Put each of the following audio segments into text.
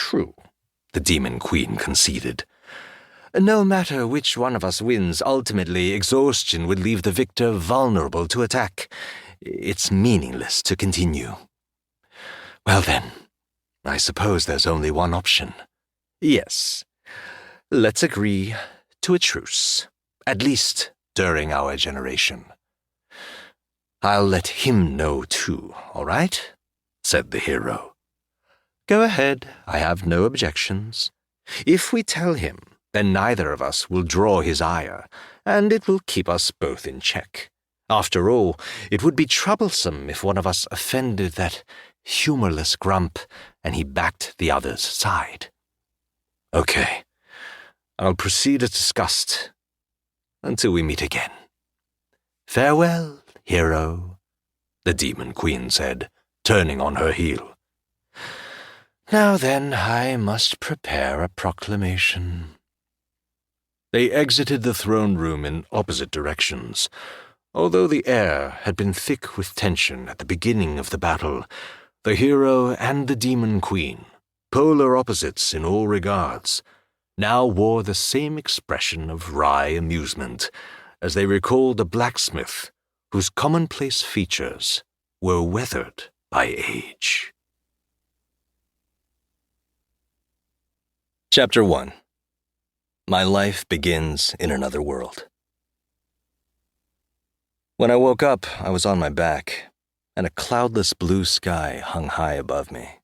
true, the Demon Queen conceded. No matter which one of us wins, ultimately exhaustion would leave the victor vulnerable to attack. It's meaningless to continue. Well then, I suppose there's only one option. Yes, let's agree to a truce, at least during our generation. I'll let him know too, all right? Said the hero. Go ahead, I have no objections. If we tell him, then neither of us will draw his ire, and it will keep us both in check. After all, it would be troublesome if one of us offended that humorless grump and he backed the other's side. Okay, I'll proceed as discussed until we meet again. Farewell, hero, the Demon Queen said, turning on her heel. Now then, I must prepare a proclamation. They exited the throne room in opposite directions. Although the air had been thick with tension at the beginning of the battle, the hero and the Demon Queen, polar opposites in all regards, now wore the same expression of wry amusement as they recalled the blacksmith whose commonplace features were weathered by age. Chapter 1. My life begins in another world. When I woke up, I was on my back, and a cloudless blue sky hung high above me.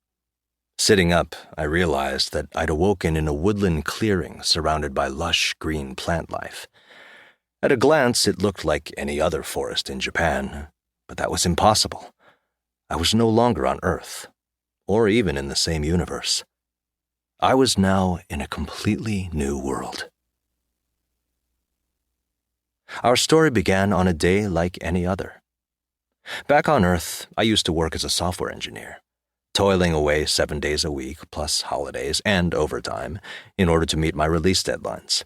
Sitting up, I realized that I'd awoken in a woodland clearing surrounded by lush green plant life. At a glance, it looked like any other forest in Japan, but that was impossible. I was no longer on Earth, or even in the same universe. I was now in a completely new world. Our story began on a day like any other. Back on Earth, I used to work as a software engineer, toiling away 7 days a week, plus holidays and overtime, in order to meet my release deadlines.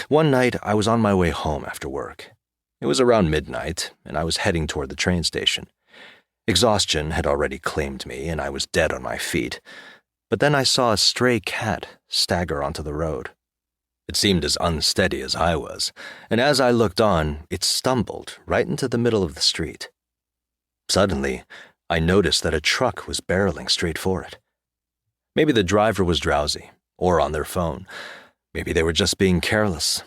One night, I was on my way home after work. It was around midnight, and I was heading toward the train station. Exhaustion had already claimed me, and I was dead on my feet. But then I saw a stray cat stagger onto the road. It seemed as unsteady as I was, and as I looked on, it stumbled right into the middle of the street. Suddenly, I noticed that a truck was barreling straight for it. Maybe the driver was drowsy, or on their phone. Maybe they were just being careless.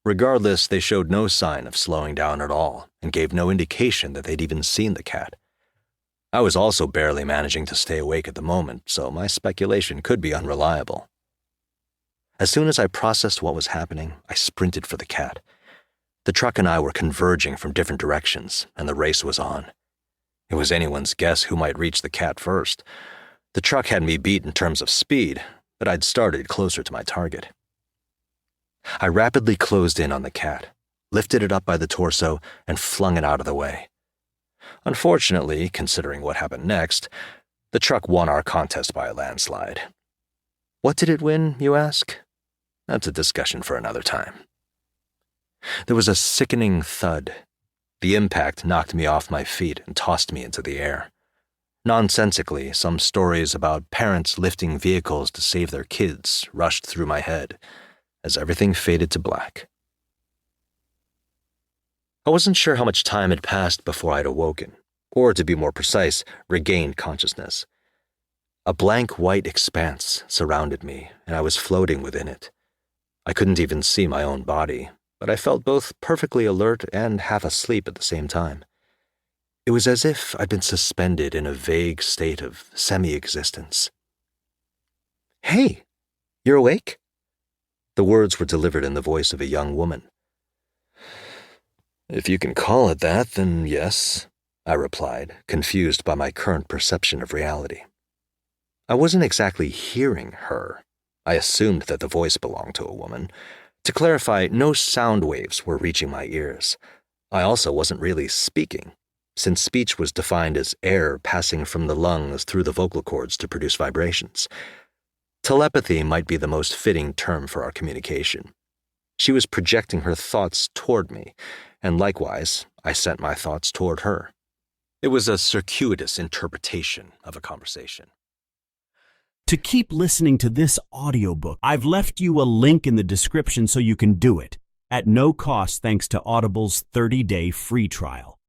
Regardless, they showed no sign of slowing down at all, and gave no indication that they'd even seen the cat. I was also barely managing to stay awake at the moment, so my speculation could be unreliable. As soon as I processed what was happening, I sprinted for the cat. The truck and I were converging from different directions, and the race was on. It was anyone's guess who might reach the cat first. The truck had me beat in terms of speed, but I'd started closer to my target. I rapidly closed in on the cat, lifted it up by the torso, and flung it out of the way. Unfortunately, considering what happened next, the truck won our contest by a landslide. What did it win, you ask? That's a discussion for another time. There was a sickening thud. The impact knocked me off my feet and tossed me into the air. Nonsensically, some stories about parents lifting vehicles to save their kids rushed through my head as everything faded to black. I wasn't sure how much time had passed before I'd awoken, or to be more precise, regained consciousness. A blank white expanse surrounded me, and I was floating within it. I couldn't even see my own body, but I felt both perfectly alert and half asleep at the same time. It was as if I'd been suspended in a vague state of semi-existence. "Hey, you're awake?" The words were delivered in the voice of a young woman. "If you can call it that, then yes," I replied, confused by my current perception of reality. I wasn't exactly hearing her. I assumed that the voice belonged to a woman. To clarify, no sound waves were reaching my ears. I also wasn't really speaking, since speech was defined as air passing from the lungs through the vocal cords to produce vibrations. Telepathy might be the most fitting term for our communication. She was projecting her thoughts toward me, and likewise, I sent my thoughts toward her. It was a circuitous interpretation of a conversation. To keep listening to this audiobook, I've left you a link in the description so you can do it, at no cost thanks to Audible's 30-day free trial.